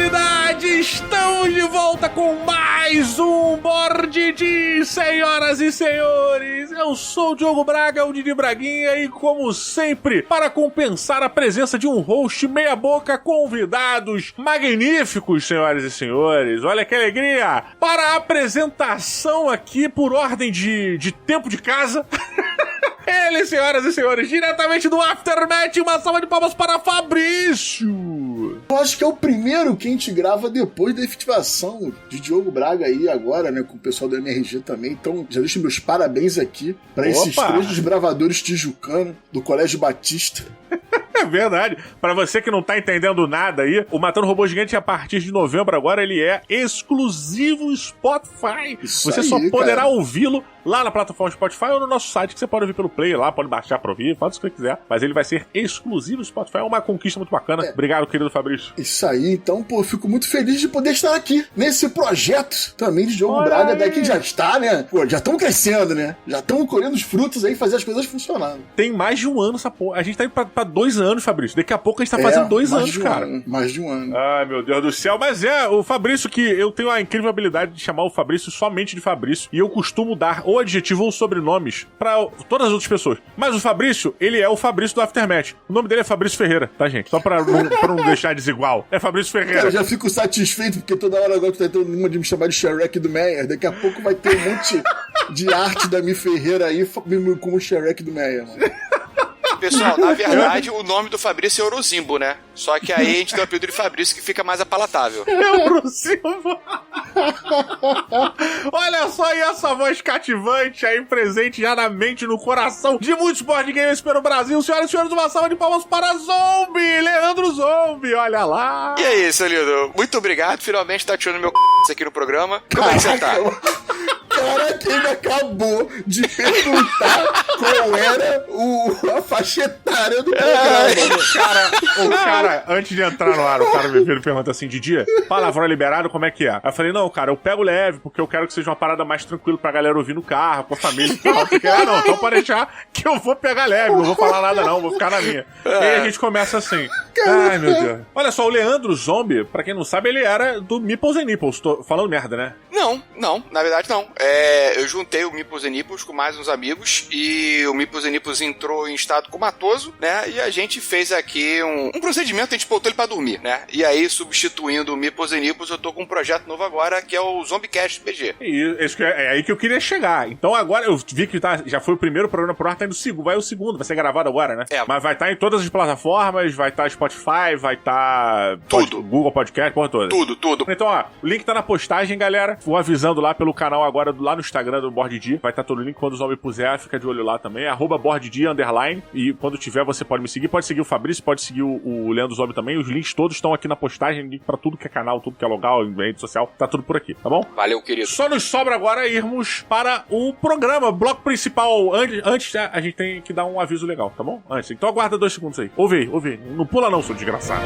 comunidade! Estamos de volta com mais um Board de senhoras e senhores! Eu sou o Diogo Braga, o Didi Braguinha, e como sempre, para compensar a presença de um host meia-boca, convidados magníficos, senhoras e senhores. Olha que alegria! Para a apresentação aqui, por ordem de tempo de casa... Ele, senhoras e senhores, diretamente do Aftermath, uma salva de palmas para Fabrício! Eu acho que é o primeiro que a gente grava depois da efetivação de Diogo Braga aí agora, né, com o pessoal do MRG também. Então, já deixo meus parabéns aqui para esses 3 desbravadores tijucanos do Colégio Batista. É verdade. Pra você que não tá entendendo nada aí, o Matando Robô Gigante, a partir de novembro agora, ele é exclusivo Spotify. Isso você aí, só poderá cara. ouvi-lo lá na plataforma Spotify ou no nosso site, que você pode ouvir pelo Play lá, pode baixar pra ouvir, faz o que você quiser. Mas ele vai ser exclusivo Spotify. É uma conquista muito bacana. Obrigado, querido Fabrício. Isso aí, então, pô, eu fico muito feliz de poder estar aqui nesse projeto também de Diogo Braga, daqui já está, né? Pô, já estamos crescendo, né? Já estamos colhendo os frutos aí, fazer as coisas funcionando. Tem mais de um ano essa porra. A gente tá indo pra 2 anos, Fabrício. Daqui a pouco a gente tá fazendo 2 anos, cara. Mais de um ano. Ai, meu Deus do céu. Mas o Fabrício, que eu tenho a incrível habilidade de chamar o Fabrício somente de Fabrício. E eu costumo dar ou adjetivo ou sobrenomes pra todas as outras pessoas. Mas o Fabrício, ele é o Fabrício do Aftermath. O nome dele é Fabrício Ferreira, tá, gente? Só pra não deixar desigual. É Fabrício Ferreira. Cara, eu já fico satisfeito, porque toda hora agora tu tá tendo uma de me chamar de Shrek do Meyer. Daqui a pouco vai ter um monte de arte da Mi Ferreira aí como o Shrek do Meyer, mano. Pessoal, na verdade, o nome do Fabrício é Orozimbo, né? Só que aí a gente deu o apelido de Fabrício, que fica mais apalatável. Orozimbo. Olha só aí essa voz cativante aí, presente já na mente, no coração de muitos board games pelo Brasil. Senhoras e senhores, uma salva de palmas para Zombie, Leandro Zombie, olha lá. E aí, seu lindo, muito obrigado, finalmente tá tirando meu c... aqui no programa. Como é que você tá? Caraca, ele acabou de perguntar qual era a faixa etária do programa. O cara, antes de entrar no ar, o cara me veio e pergunta assim, Didi, palavrão é liberado, como é que é? Aí eu falei, não, cara, eu pego leve, porque eu quero que seja uma parada mais tranquila pra galera ouvir no carro, com a família e tal. Não, então pode deixar que eu vou pegar leve, não vou falar nada não, vou ficar na minha. E aí a gente começa assim, ai meu Deus. Olha só, o Leandro Zombie, pra quem não sabe, ele era do Meeples and Nipples, tô falando merda, né? Não, na verdade não. Eu juntei o Meeples and Nipples com mais uns amigos e o Meeples and Nipples entrou em estado comatoso, né? E a gente fez aqui um procedimento, a gente botou ele pra dormir, né? E aí, substituindo o Meeples and Nipples, eu tô com um projeto novo agora, que é o Zombiecast PG. E é aí que eu queria chegar. Então agora, eu vi que já foi o primeiro programa pro ar, tá indo o segundo, vai o segundo, vai ser gravado agora, né? Mas vai estar em todas as plataformas, vai estar Spotify, vai estar tudo. Google Podcast, porra toda. Tudo. Então, ó, o link tá na postagem, galera. Vou avisando lá pelo canal agora, lá no Instagram do BoardD. Vai estar todo o link quando o Zombie puser, fica de olho lá também. @BoardD_. E quando tiver, você pode me seguir. Pode seguir o Fabrício, pode seguir o Leandro Zombie também. Os links todos estão aqui na postagem. Link pra tudo que é canal, tudo que é local, rede social. Tá tudo por aqui, tá bom? Valeu, querido. Só nos sobra agora irmos para o programa, bloco principal. Antes, a gente tem que dar um aviso legal, tá bom? Antes. Então aguarda 2 segundos aí. Ouve aí. Não pula não, seu desgraçado.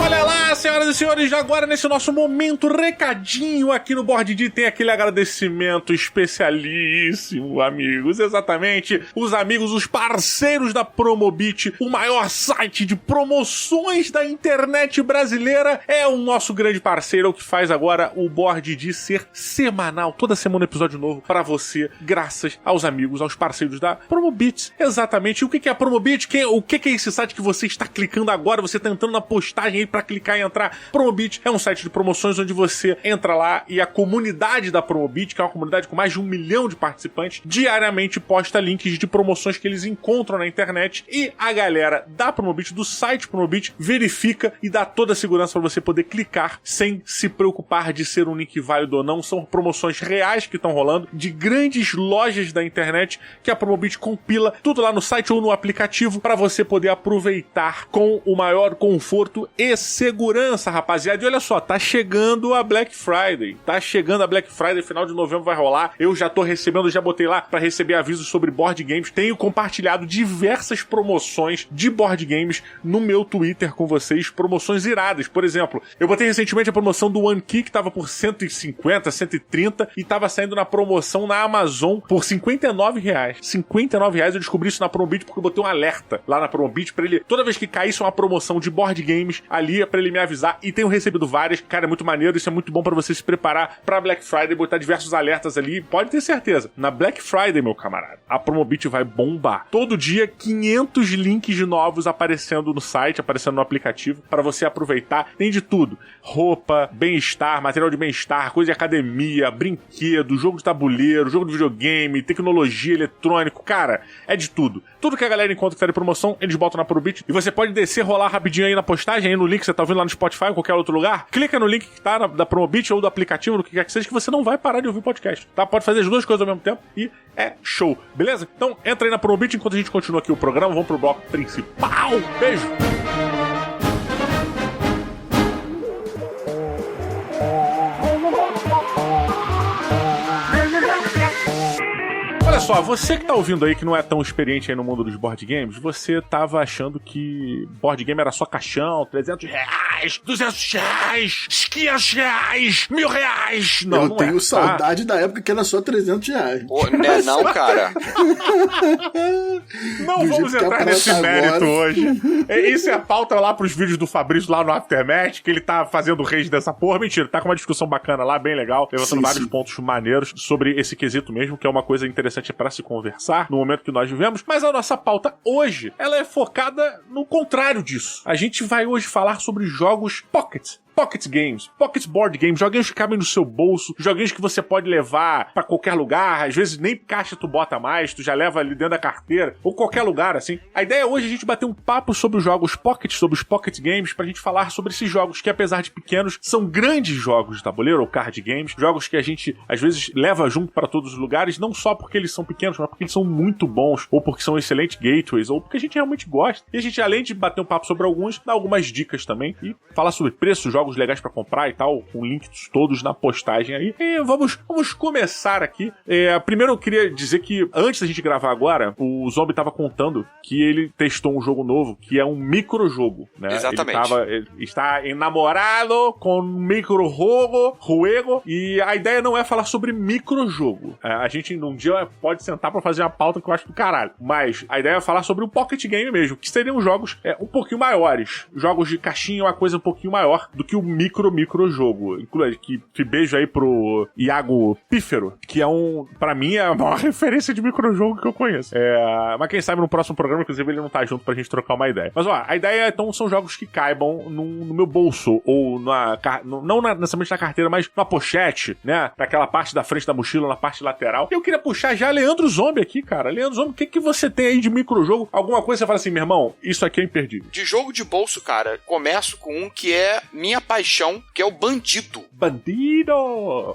Olha lá, senhoras e senhores, agora nesse nosso momento recadinho aqui no BoardD tem aquele agradecimento especialíssimo, amigos. Exatamente, os amigos, os parceiros da Promobit, o maior site de promoções da internet brasileira, é o nosso grande parceiro, o que faz agora o BoardD ser semanal, toda semana um episódio novo para você, graças aos amigos, aos parceiros da Promobit. Exatamente, o que é a Promobit? O que é esse site que você está clicando agora, você está entrando na postagem aí pra clicar e entrar. Promobit é um site de promoções onde você entra lá e a comunidade da Promobit, que é uma comunidade com mais de 1 milhão de participantes, diariamente posta links de promoções que eles encontram na internet e a galera da Promobit, do site Promobit, verifica e dá toda a segurança para você poder clicar sem se preocupar de ser um link válido ou não. São promoções reais que estão rolando de grandes lojas da internet que a Promobit compila tudo lá no site ou no aplicativo para você poder aproveitar com o maior conforto e segurança. essa rapaziada. E olha só, tá chegando a Black Friday. Final de novembro vai rolar. Eu já tô recebendo, já botei lá pra receber avisos sobre board games. Tenho compartilhado diversas promoções de board games no meu Twitter com vocês. Promoções iradas. Por exemplo, eu botei recentemente a promoção do One Key, que tava por 150, 130 e tava saindo na promoção na Amazon por R$59. R$59, eu descobri isso na Promobit porque eu botei um alerta lá na Promobit pra ele, toda vez que caísse uma promoção de board games ali, é pra ele me avisar, e tenho recebido várias. Cara, é muito maneiro, isso é muito bom pra você se preparar pra Black Friday, botar diversos alertas ali, pode ter certeza. Na Black Friday, meu camarada, a Promobit vai bombar. Todo dia, 500 links novos aparecendo no site, aparecendo no aplicativo, pra você aproveitar. Tem de tudo. Roupa, bem-estar, material de bem-estar, coisa de academia, brinquedo, jogo de tabuleiro, jogo de videogame, tecnologia, eletrônico, cara, é de tudo. Tudo que a galera encontra que tá de promoção, eles botam na Promobit. E você pode descer, rolar rapidinho aí na postagem, aí no link que você tá ouvindo lá no Spotify ou qualquer outro lugar. Clica no link que tá da Promobit ou do aplicativo, do que quer que seja, que você não vai parar de ouvir o podcast, tá? Pode fazer as duas coisas ao mesmo tempo e é show, beleza? Então entra aí na Promobit enquanto a gente continua aqui o programa. Vamos pro bloco principal. Beijo! Olha só, você que tá ouvindo aí, que não é tão experiente aí no mundo dos board games, você tava achando que board game era só caixão, R$300, R$200, R$500, R$1.000. Não, eu tenho saudade da época que era só R$300. Pô, né, não, cara. Não vamos entrar nesse mérito hoje. Isso é a pauta lá pros vídeos do Fabrício lá no Aftermath, que ele tá fazendo rage dessa porra. Mentira, tá com uma discussão bacana lá, bem legal, levantando vários pontos maneiros sobre esse quesito mesmo, que é uma coisa interessante para se conversar no momento que nós vivemos. Mas a nossa pauta hoje, ela é focada no contrário disso. A gente vai hoje falar sobre jogos Pocket Games, Pocket Board Games, joguinhos que cabem no seu bolso, joguinhos que você pode levar pra qualquer lugar, às vezes nem caixa tu bota mais, tu já leva ali dentro da carteira, ou qualquer lugar, assim. A ideia hoje é a gente bater um papo sobre os jogos Pocket, sobre os Pocket Games, pra gente falar sobre esses jogos que, apesar de pequenos, são grandes jogos de tabuleiro ou card games, jogos que a gente, às vezes, leva junto pra todos os lugares, não só porque eles são pequenos, mas porque eles são muito bons, ou porque são excelentes gateways, ou porque a gente realmente gosta. E a gente, além de bater um papo sobre alguns, dá algumas dicas também, e falar sobre preços, jogos legais pra comprar e tal, com links todos na postagem aí. E vamos começar aqui. Primeiro eu queria dizer que, antes da gente gravar agora, o Zombie tava contando que ele testou um jogo novo, que é um microjogo, né? Exatamente. Ele está enamorado com um microjogo, e a ideia não é falar sobre microjogo. A gente, num dia, pode sentar pra fazer uma pauta que eu acho do caralho. Mas a ideia é falar sobre o Pocket Game mesmo, que seriam jogos um pouquinho maiores. Jogos de caixinha é uma coisa um pouquinho maior do que o microjogo. Que beijo aí pro Iago Pífero, que é pra mim, é a maior referência de microjogo que eu conheço. Mas quem sabe no próximo programa, inclusive, ele não tá junto pra gente trocar uma ideia. Mas, ó, a ideia, então, são jogos que caibam no meu bolso, ou não necessariamente na carteira, mas na pochete, né? Naquela parte da frente da mochila, na parte lateral. E eu queria puxar já Leandro Zombie aqui, cara. Leandro Zombie, o que você tem aí de microjogo? Alguma coisa você fala assim, meu irmão, isso aqui é imperdível. De jogo de bolso, cara, começo com um que é minha paixão, que é o Bandido. Bandido!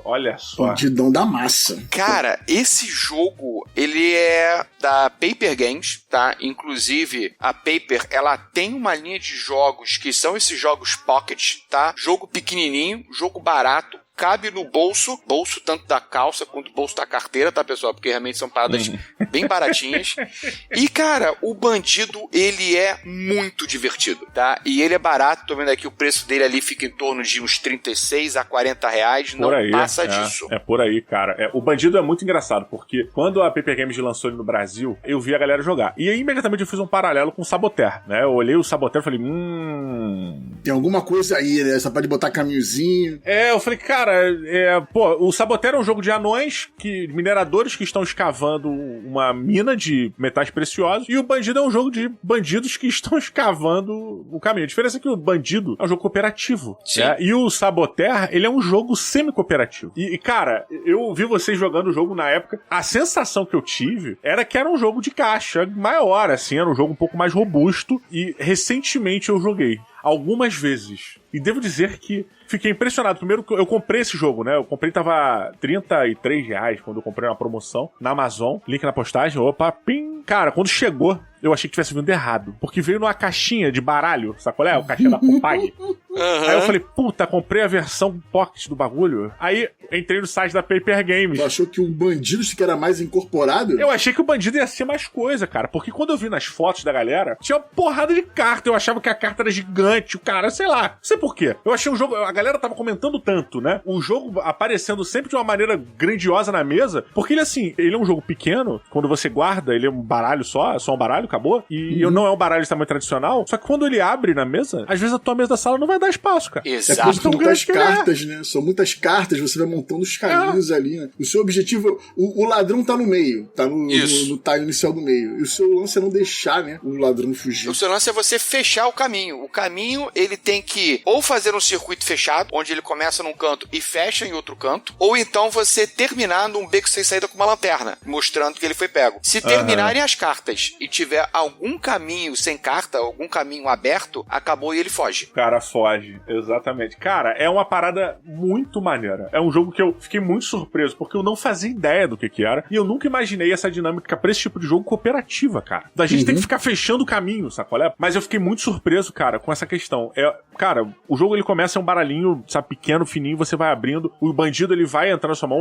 Olha só. Bandidão da massa. Cara, esse jogo, ele é da Paper Games, tá? Inclusive, a Paper, ela tem uma linha de jogos que são esses jogos Pocket, tá? Jogo pequenininho, jogo barato, cabe no bolso tanto da calça quanto do bolso da carteira, tá, pessoal? Porque realmente são paradas bem baratinhas. E, cara, o Bandido, ele é muito divertido, tá? E ele é barato, tô vendo aqui o preço dele ali fica em torno de uns 36 a 40 reais, não passa disso. É por aí, cara. O Bandido é muito engraçado, porque quando a Paper Games lançou ele no Brasil, eu vi a galera jogar. E aí, imediatamente, eu fiz um paralelo com o Saboteur, né? Eu olhei o Saboteur e falei, tem alguma coisa aí, né? Só pode botar caminhozinho. Eu falei, cara, o Saboteur é um jogo de anões, mineradores que estão escavando uma mina de metais preciosos, e o Bandido é um jogo de bandidos que estão escavando o caminho. A diferença é que o Bandido é um jogo cooperativo, né? E o Saboteur, ele é um jogo semi-cooperativo. E, cara, eu vi vocês jogando o jogo na época, a sensação que eu tive era que era um jogo de caixa maior, assim, era um jogo um pouco mais robusto, e recentemente eu joguei algumas vezes. E devo dizer que fiquei impressionado. Primeiro que eu comprei esse jogo, né? Eu comprei, tava R$33 quando eu comprei uma promoção na Amazon. Link na postagem. Opa, pim! Cara, quando chegou, eu achei que tivesse vindo errado. Porque veio numa caixinha de baralho, sabe qual é? O caixinha da Copag. Aí eu falei, puta, comprei a versão pocket do bagulho. Aí entrei no site da Paper Games. Tu achou que o bandido que era mais incorporado? Eu achei que o bandido ia ser mais coisa, cara. Porque quando eu vi nas fotos da galera, tinha uma porrada de carta. Eu achava que a carta era gigante. O cara, sei lá. Não sei por quê. Eu achei o jogo... A galera tava comentando tanto, né? O jogo aparecendo sempre de uma maneira grandiosa na mesa. Porque ele, assim, ele é um jogo pequeno. Quando você guarda, ele é um baralho só. É só um baralho, acabou. E não é um baralho de tamanho tradicional. Só que quando ele abre na mesa, às vezes a tua mesa da sala não vai dar espaço, cara. Exato. São muitas cartas, né? São muitas cartas, você vai montando os caminhos ali, né? O seu objetivo... O ladrão tá no meio. Tá no time inicial do meio. E o seu lance é não deixar, né? O ladrão fugir. O seu lance é você fechar o caminho. O caminho, ele tem que ou fazer um circuito fechado, onde ele começa num canto e fecha em outro canto, ou então você terminar num beco sem saída com uma lanterna, mostrando que ele foi pego. Se terminarem as cartas e tiver algum caminho sem carta, algum caminho aberto, acabou e ele foge. O cara foge, exatamente. Cara, é uma parada muito maneira. É um jogo que eu fiquei muito surpreso, porque eu não fazia ideia do que era, e eu nunca imaginei essa dinâmica pra esse tipo de jogo cooperativa, cara. Da gente tem que ficar fechando o caminho, sabe qual é? Mas eu fiquei muito surpreso, cara, com essa questão. Cara, o jogo ele começa um baralhinho, sabe, pequeno, fininho, você vai abrindo, o bandido ele vai entrar na sua mão,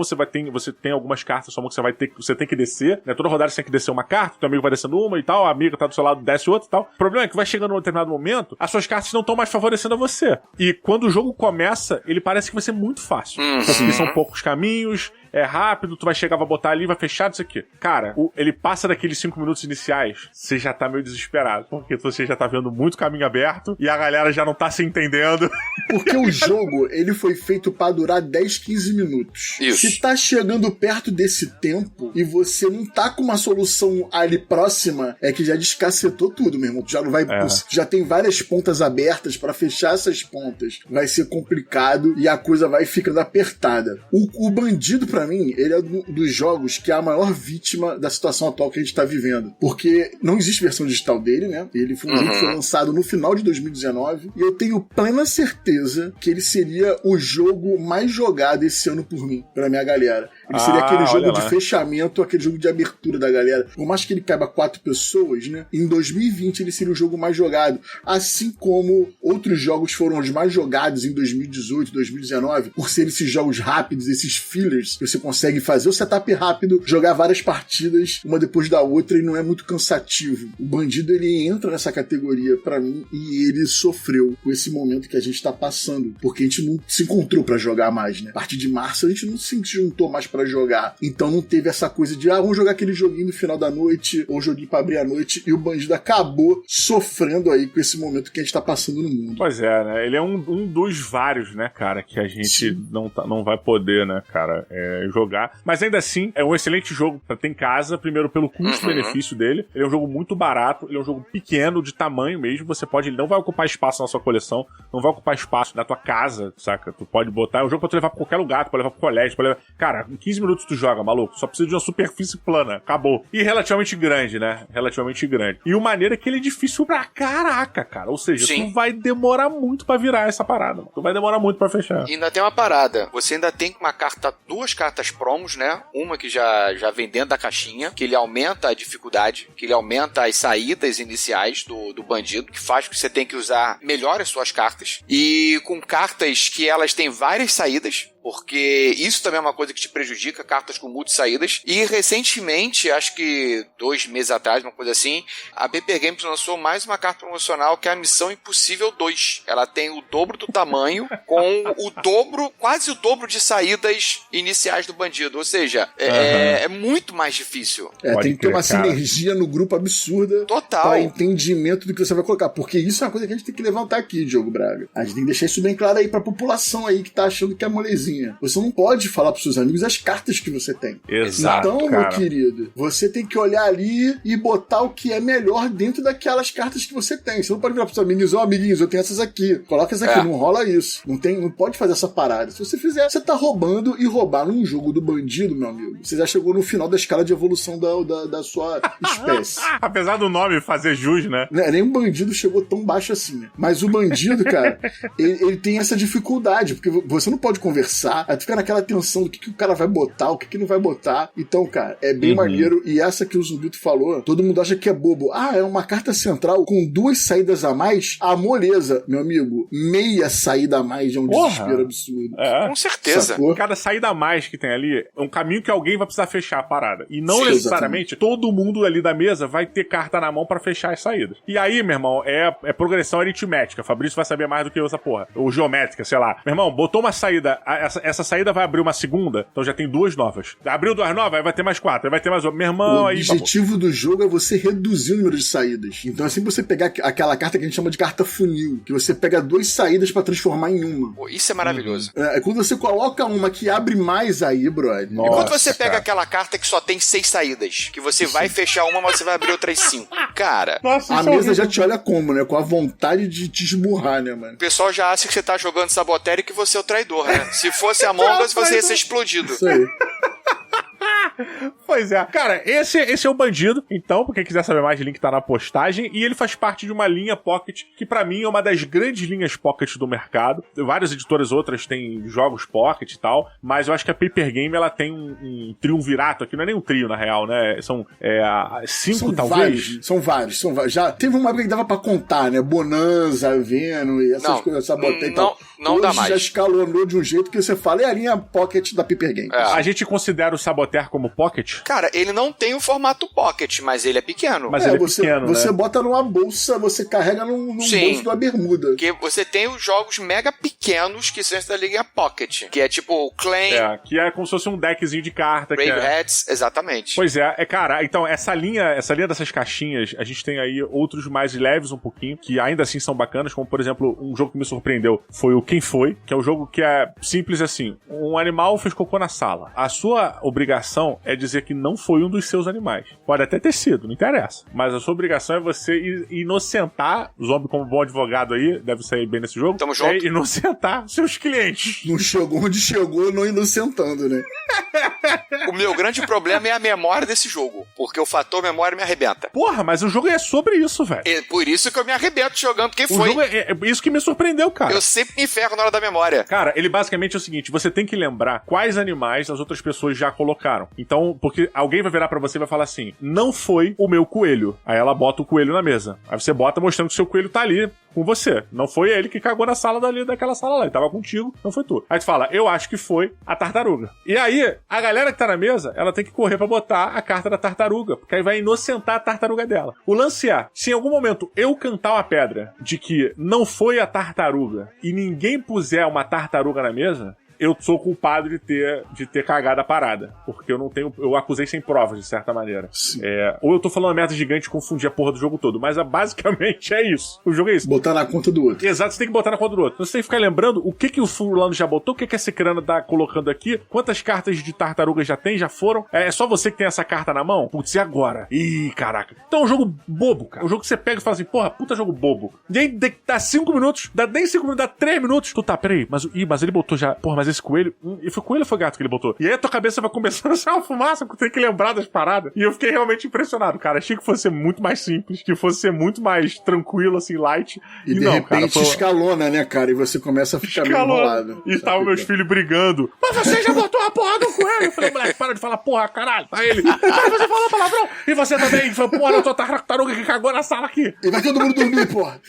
você tem algumas cartas na sua mão que você tem que descer, né? Toda rodada você tem que descer uma carta, teu amigo vai descendo uma e tal, a amiga tá do seu lado, desce outra e tal. O problema é que vai chegando num determinado momento, as suas cartas não estão mais favorecendo a você. E quando o jogo começa, ele parece que vai ser muito fácil. Porque são poucos caminhos, é rápido, tu vai chegar, vai botar ali, vai fechar isso aqui. Cara, ele passa daqueles 5 minutos iniciais, você já tá meio desesperado, porque você já tá vendo muito caminho aberto e a galera já não tá se entendendo. Porque o jogo, ele foi feito pra durar 10, 15 minutos. Isso. Se tá chegando perto desse tempo e você não tá com uma solução ali próxima, é que já descacetou tudo, meu irmão. Tu já não vai... Já tem várias pontas abertas pra fechar essas pontas. Vai ser complicado e a coisa vai ficando apertada. O bandido, pra mim, ele é dos jogos que é a maior vítima da situação atual que a gente tá vivendo. Porque não existe versão digital dele, né? Ele foi um jogo que foi lançado no final de 2019 e eu tenho plena certeza que ele seria o jogo mais jogado esse ano por mim, pra minha galera. Ele seria aquele jogo de fechamento, aquele jogo de abertura da galera. Por mais que ele caiba 4 pessoas, né? Em 2020 ele seria o jogo mais jogado. Assim como outros jogos foram os mais jogados em 2018, 2019, por serem esses jogos rápidos, esses fillers, que você consegue fazer o setup rápido, jogar várias partidas, uma depois da outra, e não é muito cansativo. O Bandido, ele entra nessa categoria pra mim, e ele sofreu com esse momento que a gente tá passando, porque a gente não se encontrou pra jogar mais, né? A partir de março a gente não se juntou mais pra jogar, então não teve essa coisa de vamos jogar aquele joguinho no final da noite, ou joguinho pra abrir a noite, e o Bandido acabou sofrendo aí com esse momento que a gente tá passando no mundo. Pois é, né? Ele é um dos vários, né, cara, que a gente não vai poder, né, cara, jogar. Mas ainda assim, é um excelente jogo pra ter em casa, primeiro pelo custo-benefício dele. Ele é um jogo muito barato, ele é um jogo pequeno, de tamanho mesmo. Ele não vai ocupar espaço na sua coleção, não vai ocupar espaço na tua casa, saca? Tu pode botar, é um jogo pra tu levar pra qualquer lugar, tu pode levar pro colégio, pode levar... Cara, em 15 minutos tu joga, maluco. Só precisa de uma superfície plana, acabou. E relativamente grande, né? Relativamente grande. E o maneiro é que ele é difícil pra caraca, cara. Ou seja, tu vai demorar muito pra virar essa parada, mano. Tu vai demorar muito pra fechar. E ainda tem uma parada. Você ainda tem duas cartas promos, né? Uma que já vem dentro da caixinha, que ele aumenta a dificuldade, que ele aumenta as saídas iniciais do bandido, que faz com que você tenha que usar melhor as suas cartas. E com cartas que elas têm várias saídas, porque isso também é uma coisa que te prejudica, cartas com multi-saídas. E recentemente, acho que 2 meses atrás, uma coisa assim, a Paper Games lançou mais uma carta promocional, que é a Missão Impossível 2. Ela tem o dobro do tamanho, com quase o dobro de saídas iniciais do bandido. Ou seja, é muito mais difícil. Tem que ter uma sinergia no grupo absurda. Total. Para entendimento do que você vai colocar. Porque isso é uma coisa que a gente tem que levantar aqui, Diogo Braga. A gente tem que deixar isso bem claro aí pra população aí que tá achando que é molezinha. Você não pode falar pros seus amigos as cartas que você tem. Exato, então, meu querido, você tem que olhar ali e botar o que é melhor dentro daquelas cartas que você tem. Você não pode virar pros seus amiguinhos, amiguinhos, eu tenho essas aqui. Coloca essas aqui, não rola isso. Não pode fazer essa parada. Se você fizer, você tá roubando, e roubar num jogo do bandido, meu amigo, você já chegou no final da escala de evolução da sua espécie. Apesar do nome fazer jus, né? Nem um bandido chegou tão baixo assim, né? Mas o bandido, cara, ele tem essa dificuldade, porque você não pode conversar pensar, aí tu fica naquela tensão do que o cara vai botar, o que não vai botar. Então, cara, é bem maneiro. E essa que o Zumbito falou, todo mundo acha que é bobo. Ah, é uma carta central com 2 saídas a mais? Ah, moleza, meu amigo. Meia saída a mais é um desespero absurdo. Com certeza. Sacou? Cada saída a mais que tem ali é um caminho que alguém vai precisar fechar a parada. E não necessariamente todo mundo ali da mesa vai ter carta na mão pra fechar as saídas. E aí, meu irmão, é progressão aritmética. Fabrício vai saber mais do que eu essa porra. Ou geométrica, sei lá. Meu irmão, botou uma saída, essa saída vai abrir uma segunda, então já tem 2 novas. Abriu 2 novas, aí vai ter mais 4, aí vai ter mais outra. Meu irmão, aí... O objetivo do jogo é você reduzir o número de saídas. Então, assim, você pegar aquela carta que a gente chama de carta funil, que você pega 2 saídas pra transformar em uma. Pô, isso é maravilhoso. É quando você coloca uma que abre mais aí, brother. E quando você pega aquela carta que só tem 6 saídas, que você vai fechar uma, mas você vai abrir outras 5. Cara... Nossa, a mesa já te olha como, né? Com a vontade de te esmurrar, né, mano? O pessoal já acha que você tá jogando Saboteur e que você é o traidor, né? Se fosse Among Us, você ia ser explodido. Isso aí. Pois é. Cara, esse é o Bandido. Então, pra quem quiser saber mais, o link tá na postagem. E ele faz parte de uma linha Pocket, que pra mim é uma das grandes linhas Pocket do mercado. Várias editoras outras têm jogos Pocket e tal, mas eu acho que a Paper Game, ela tem um triunvirato aqui. Não é nem um trio, na real, né? São 5, talvez. São vários. Já teve uma época que dava pra contar, né? Bonanza, Venom e essas coisas, Saboteur e tal. Não dá mais. Já escalonou de um jeito que você fala, é a linha Pocket da Paper Game. A gente considera o Saboteur como Pocket? Cara, ele não tem o formato Pocket, mas ele é pequeno. Mas ele é pequeno, você né? Bota numa bolsa, você carrega num bolso de uma bermuda. Porque você tem os jogos mega pequenos que são da linha Pocket, que é tipo o Claim. Que é como se fosse um deckzinho de carta. Brave Heads, exatamente. Pois cara, então essa linha dessas caixinhas, a gente tem aí outros mais leves um pouquinho, que ainda assim são bacanas, como por exemplo, um jogo que me surpreendeu foi o Quem Foi, que é um jogo que é simples assim, um animal fez cocô na sala. A sua obrigação é dizer que não foi um dos seus animais. Pode até ter sido, não interessa. Mas a sua obrigação é você inocentar, o Zombie como bom advogado aí, deve sair bem nesse jogo, Tamo junto. É inocentar seus clientes. Não chegou onde chegou, não inocentando, né? O meu grande problema é a memória desse jogo, porque o fator memória me arrebenta. Porra, mas o jogo é sobre isso, velho. É por isso que eu me arrebento jogando Quem O Foi. jogo é isso que me surpreendeu, cara. Eu sempre me ferro na hora da memória. Cara, ele basicamente é o seguinte, você tem que lembrar quais animais as outras pessoas já colocaram. Então, porque alguém vai virar pra você e vai falar assim, não foi o meu coelho. Aí ela bota o coelho na mesa. Aí você bota mostrando que o seu coelho tá ali com você. Não foi ele que cagou na sala daquela sala lá. Ele tava contigo, não foi tu. Aí tu fala, eu acho que foi a tartaruga. E aí, a galera que tá na mesa, ela tem que correr pra botar a carta da tartaruga, porque aí vai inocentar a tartaruga dela. O lance é, se em algum momento eu cantar uma pedra de que não foi a tartaruga e ninguém puser uma tartaruga na mesa, eu sou culpado de ter cagado a parada. Porque eu acusei sem provas, de certa maneira. Ou eu tô falando uma merda gigante e confundi a porra do jogo todo. Mas basicamente é isso. O jogo é isso. Botar na conta do outro. Exato, você tem que botar na conta do outro. Então você tem que ficar lembrando o que o fulano já botou, o que a Cicrana tá colocando aqui, quantas cartas de tartaruga já tem, já foram. É só você que tem essa carta na mão? Putz, e agora? Ih, caraca. Então é um jogo bobo, cara. Um jogo que você pega e fala assim, porra, puta jogo bobo. E aí dá 5 minutos, dá nem 5 minutos, dá 3 minutos. Tu tá, peraí, mas ele botou já. Porra, mas esse coelho. E foi coelho ou foi gato que ele botou? E aí a tua cabeça vai começando a sair uma fumaça, porque tem que lembrar das paradas. E eu fiquei realmente impressionado, cara. Achei que fosse ser muito mais simples, que fosse ser muito mais tranquilo, assim, light. E de não, repente cara, escalona, né, cara? E você começa a ficar meio enrolado. E estavam meus filhos brigando. Mas você já botou a porra do coelho? Eu falei, moleque, para de falar porra, caralho. Aí ele, mas você falou palavrão. E você também. Foi porra, eu tô tartaruga que cagou na sala aqui. E vai todo mundo dormir, porra.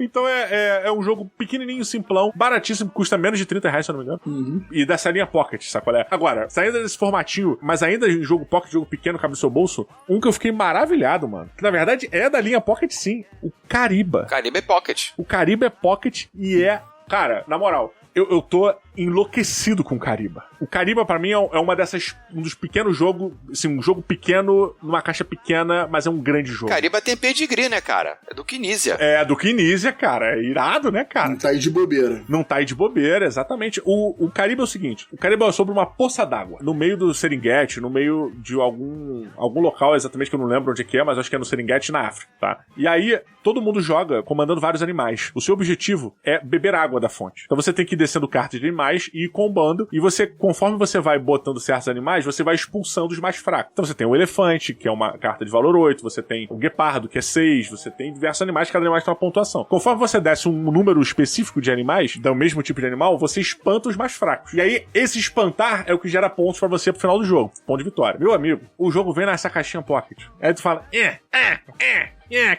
Então é um jogo pequenininho, simplão, baratíssimo, custa menos de R$30, se eu não me engano. E dessa linha Pocket, sabe qual é? Agora, saindo desse formatinho, mas ainda em jogo Pocket, jogo pequeno, cabe no seu bolso, um que eu fiquei maravilhado, mano. Que na verdade é da linha Pocket, sim. O Cariba. Cariba é Pocket. O Cariba é Pocket e cara, na moral, eu tô enlouquecido com o Cariba. O Cariba, pra mim, é um dos pequenos jogos, assim, um jogo pequeno, numa caixa pequena, mas é um grande jogo. Cariba tem pedigree, né, cara? É do Kinesia. É, do Kinesia, cara. É irado, né, cara? Não tá aí de bobeira. Não tá aí de bobeira, exatamente. O Cariba é o seguinte, o Cariba é sobre uma poça d'água, no meio do Serengeti, no meio de algum local exatamente que eu não lembro onde é, mas acho que é no Serengeti, na África, tá? E aí, todo mundo joga comandando vários animais. O seu objetivo é beber água da fonte. Então você tem que ir descendo cartas de animais, animais e ir combando. E você, conforme você vai botando certos animais, você vai expulsando os mais fracos. Então você tem o elefante, que é uma carta de valor 8, você tem o guepardo, que é 6, você tem diversos animais, cada animal tem uma pontuação. Conforme você desce um número específico de animais, do mesmo tipo de animal, você espanta os mais fracos. E aí, esse espantar é o que gera pontos pra você pro final do jogo. Ponto de vitória. Meu amigo, o jogo vem nessa caixinha pocket. Aí tu fala,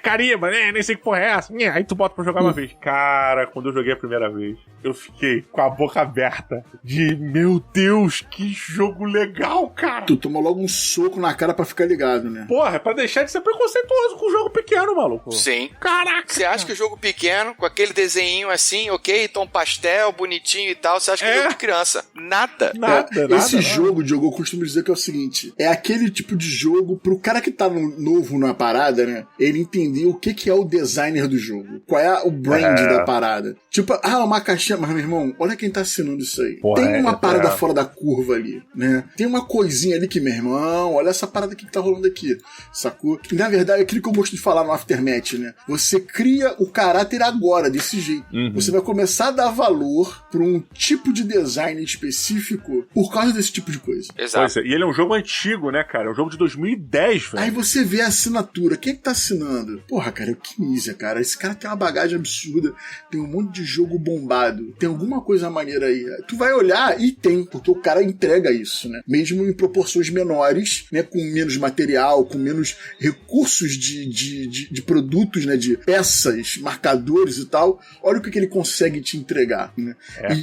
Cariba, né? Nem sei que porra é essa. Aí tu bota pra jogar uma vez. Cara, quando eu joguei a primeira vez, eu fiquei com a boca aberta de, meu Deus, que jogo legal, cara. Tu tomou logo um soco na cara pra ficar ligado, né? Porra, é pra deixar de ser preconceituoso com o jogo pequeno, maluco. Sim. Caraca. Você acha que o jogo pequeno, com aquele desenhinho assim, ok, tom pastel, bonitinho e tal, você acha que é jogo de criança? Nada. Esse jogo, Diogo, eu costumo dizer que é o seguinte, é aquele tipo de jogo pro cara que tá novo na parada, né? Ele entender o que é o designer do jogo. Qual é o brand da parada. Tipo, uma caixinha, mas meu irmão, olha quem tá assinando isso aí. Porra, tem uma parada fora da curva ali, né? Tem uma coisinha ali que, meu irmão, olha essa parada aqui que tá rolando aqui, sacou? Que, na verdade, é aquilo que eu gosto de falar no Aftermath, né? Você cria o caráter agora, desse jeito. Você vai começar a dar valor pra um tipo de design específico por causa desse tipo de coisa. Exato. E ele é um jogo antigo, né, cara? É um jogo de 2010, velho. Aí você vê a assinatura. Quem é que tá assinando? Porra, cara, é o Kinesia, cara. Esse cara tem uma bagagem absurda. Tem um monte de jogo bombado. Tem alguma coisa maneira aí. Tu vai olhar e tem, porque o cara entrega isso, né? Mesmo em proporções menores, né? Com menos material, com menos recursos de produtos, né? De peças, marcadores e tal. Olha o que ele consegue te entregar, né?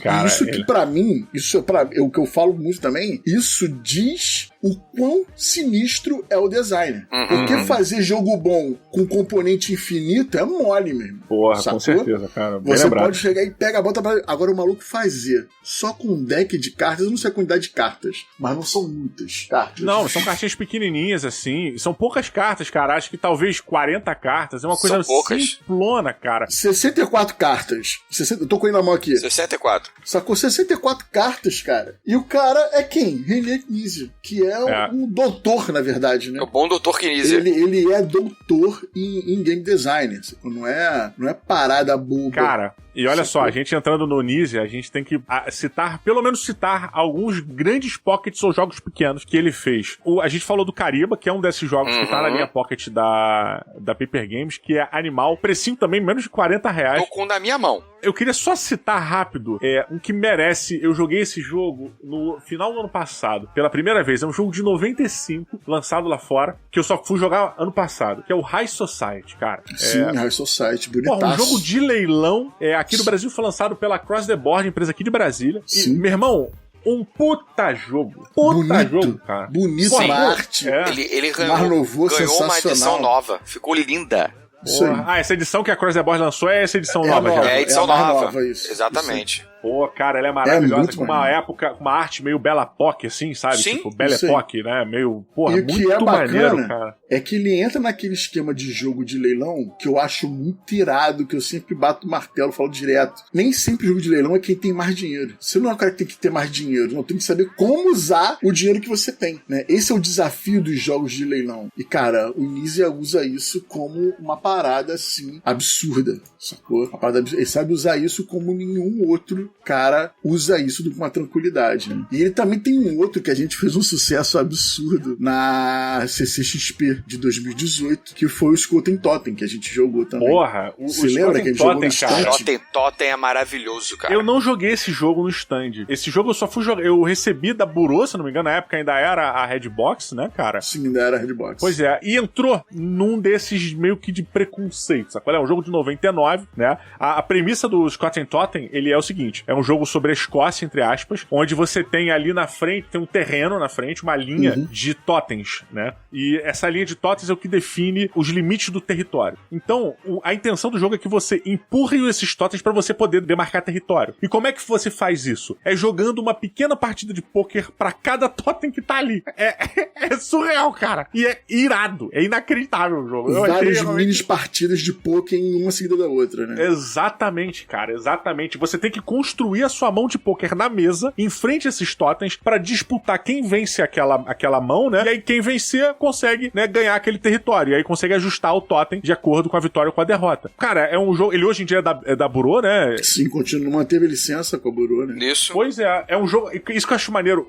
Cara, isso que pra mim, isso é o que eu falo muito também, isso diz o quão sinistro é o design. Porque fazer jogo bom com componente infinito é mole mesmo. Porra, sacou? Com certeza, cara. Bem Você lembrado. pode chegar e pega a bota pra... Agora o maluco fazer só com um deck de cartas, eu não sei a quantidade de cartas, mas não são muitas cartas. Não, são cartinhas pequenininhas, assim. São poucas cartas, cara. Acho que talvez 40 cartas. É uma coisa simplona, cara. 64 cartas. Eu tô com ele na mão aqui. 64. Sacou? 64 cartas, cara. E o cara é quem? René Knizia, que é um doutor, na verdade, né? É o bom doutor Knizia. Ele é doutor em game design. Não é parada boba. Cara, e olha só, a gente entrando no Knizia, a gente tem que pelo menos citar alguns grandes pockets ou jogos pequenos que ele fez. A gente falou do Cariba, que é um desses jogos que tá na linha pocket da Paper Games, que é animal. Precinho também, menos de R$40. Tô com na minha mão. Eu queria só citar rápido um que merece. Eu joguei esse jogo no final do ano passado, pela primeira vez. É um jogo de 95, lançado lá fora, que eu só fui jogar ano passado, que é o High Society, cara. Sim, High Society, bonitaço. Um jogo de leilão. Aqui no Brasil foi lançado pela Cross the Board, empresa aqui de Brasília. Sim. E, meu irmão, um puta jogo. Jogo, cara. Bonito, a arte. Ele ganhou uma edição nova. Ficou linda. Essa edição que a Cross the Board lançou é essa edição nova já. É a edição nova. Isso. Exatamente. Pô, cara, ela é maravilhosa, com uma arte meio Belle Époque, assim, sabe? Sim, tipo, Belle Époque, né? Meio, porra, e o que muito é bacana maneiro, cara. É que ele entra naquele esquema de jogo de leilão que eu acho muito irado, que eu sempre bato o martelo, falo direto. Nem sempre jogo de leilão é quem tem mais dinheiro. Você não é o cara que tem que ter mais dinheiro, não, tem que saber como usar o dinheiro que você tem, né? Esse é o desafio dos jogos de leilão. E, cara, o Knizia usa isso como uma parada, assim, absurda, sacou? Ele sabe usar isso como nenhum outro cara usa isso com uma tranquilidade, né? E ele também tem um outro que a gente fez um sucesso absurdo na CCXP de 2018, que foi o Skoten Totem, que a gente jogou também. Porra, você lembra que a gente jogou no stand? Skoten Totem é maravilhoso, cara. Eu não joguei esse jogo no stand. Esse jogo eu só fui jogar. Eu recebi da Burô, se não me engano, na época ainda era a Redbox, né, cara? Sim, ainda era a Redbox. Pois é, e entrou num desses meio que de preconceito, sabe? É um jogo de 99, né? A premissa do Skoten Totem, ele é o seguinte: é um jogo sobre a Escócia, entre aspas, onde você tem ali na frente, tem um terreno na frente, uma linha de totens, né? E essa linha de totens é o que define os limites do território. Então, a intenção do jogo é que você empurre esses totens pra você poder demarcar território. E como é que você faz isso? É jogando uma pequena partida de pôquer pra cada totem que tá ali. É surreal, cara. E é irado. É inacreditável o jogo. Várias mini partidas de pôquer em uma seguida da outra, né? Exatamente, cara. Exatamente. Você tem que construir construir a sua mão de pôquer na mesa, em frente a esses totens, pra disputar quem vence aquela mão, né? E aí quem vencer consegue, né, ganhar aquele território. E aí consegue ajustar o totem de acordo com a vitória ou com a derrota. Cara, é um jogo... Ele hoje em dia é da Burô, né? Sim, manteve licença com a Burô, né? Isso. Pois é um jogo... Isso que eu acho maneiro.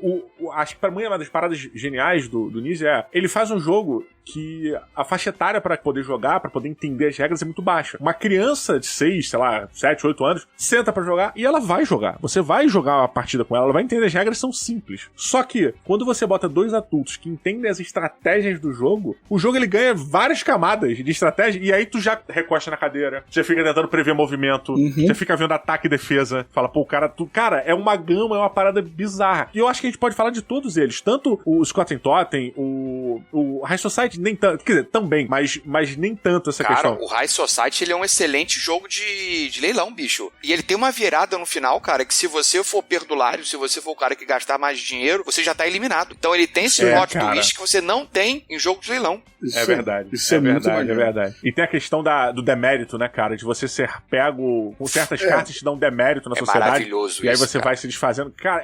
Acho que pra mim uma das paradas geniais do Nise ele faz um jogo que a faixa etária pra poder jogar, pra poder entender as regras é muito baixa. Uma criança de 6, sei lá, 7, 8 anos, senta pra jogar e ela vai jogar. Você vai jogar uma partida com ela vai entender as regras, são simples. Só que, quando você bota dois adultos que entendem as estratégias do jogo, o jogo ele ganha várias camadas de estratégia e aí tu já recosta na cadeira, já fica tentando prever movimento, já fica vendo ataque e defesa, fala, pô, o cara... Cara, é uma gama, é uma parada bizarra. E eu acho que a gente pode falar de todos eles. Tanto o Scott & Totten, o High Society nem tanto, quer dizer, também, mas nem tanto essa questão. Cara, o High Society, ele é um excelente jogo de leilão, bicho. E ele tem uma virada no final, cara, que se você for perdulário, se você for o cara que gastar mais dinheiro, você já tá eliminado. Então ele tem esse plot twist que você não tem em jogo de leilão. Isso é verdade. Isso é verdade, é verdade. E tem a questão do demérito, né, cara? De você ser pego com certas cartas que te dão um demérito na sociedade. Maravilhoso e aí isso, você cara. vai se desfazendo. Cara,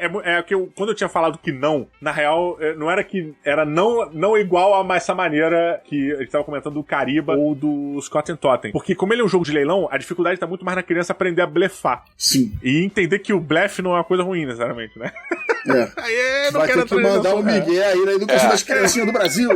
quando eu tinha falado que não, na real, não era que era não igual a essa maneira que a gente tava comentando do Cariba ou do Scott & Totten. Porque como ele é um jogo de leilão, a dificuldade tá muito mais na criança aprender a blefar. Sim. E entender que o blefe não é uma coisa ruim, necessariamente, né? Aí, não vai ter que mandar um migué aí na educação das criancinhas do Brasil.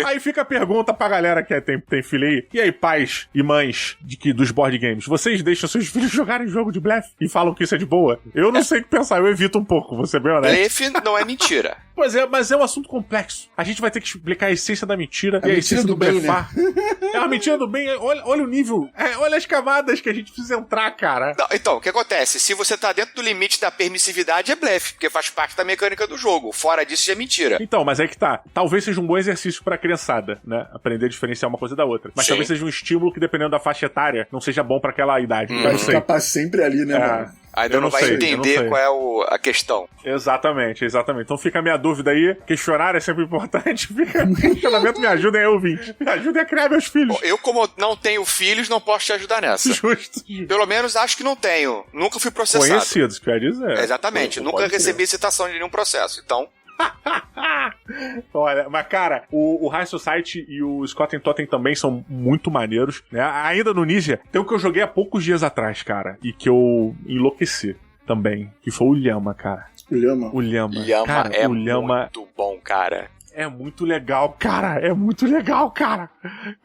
Aí fica a pergunta pra galera que tem filho aí. E aí, pais e mães dos board games, vocês deixam seus filhos jogarem jogo de blefe e falam que isso é de boa? Eu não sei o que pensar, eu evito um pouco, vou ser bem honesto. Blefe não é mentira. Pois é, mas é um assunto complexo. A gente vai ter que explicar a essência da mentira e a essência do bem, blefar. Né? É a mentira do bem. Olha o nível. Olha as camadas que a gente precisa entrar, cara. Não, então, o que acontece? Se você tá dentro do limite da permissividade, é blefe, porque faz parte da mecânica do jogo. Fora disso, já é mentira. Então, mas é que tá. Talvez seja um bom exercício pra criançada, né? Aprender a diferenciar uma coisa da outra. Mas talvez seja um estímulo que, dependendo da faixa etária, não seja bom pra aquela idade. Vai ficar pra sempre ali, né, mano? Ainda não vai entender qual é a questão. Exatamente. Então fica a minha dúvida aí. Questionar é sempre importante. Fica o questionamento, me ajudem aí, ouvinte. Me ajudem a criar meus filhos. Bom, eu, como não tenho filhos, não posso te ajudar nessa. Justo. Pelo menos acho que não tenho. Nunca fui processado. Conhecidos, quer dizer. Exatamente. Nunca recebi citação de nenhum processo. Então... Olha, mas cara, o High Society e o Scott & Totten também são muito maneiros, né? Ainda no Ninja, tem o que eu joguei há poucos dias atrás, cara, e que eu enlouqueci também, que foi o Lhama, cara. O Lhama. Cara, é muito bom, cara. É muito legal, cara.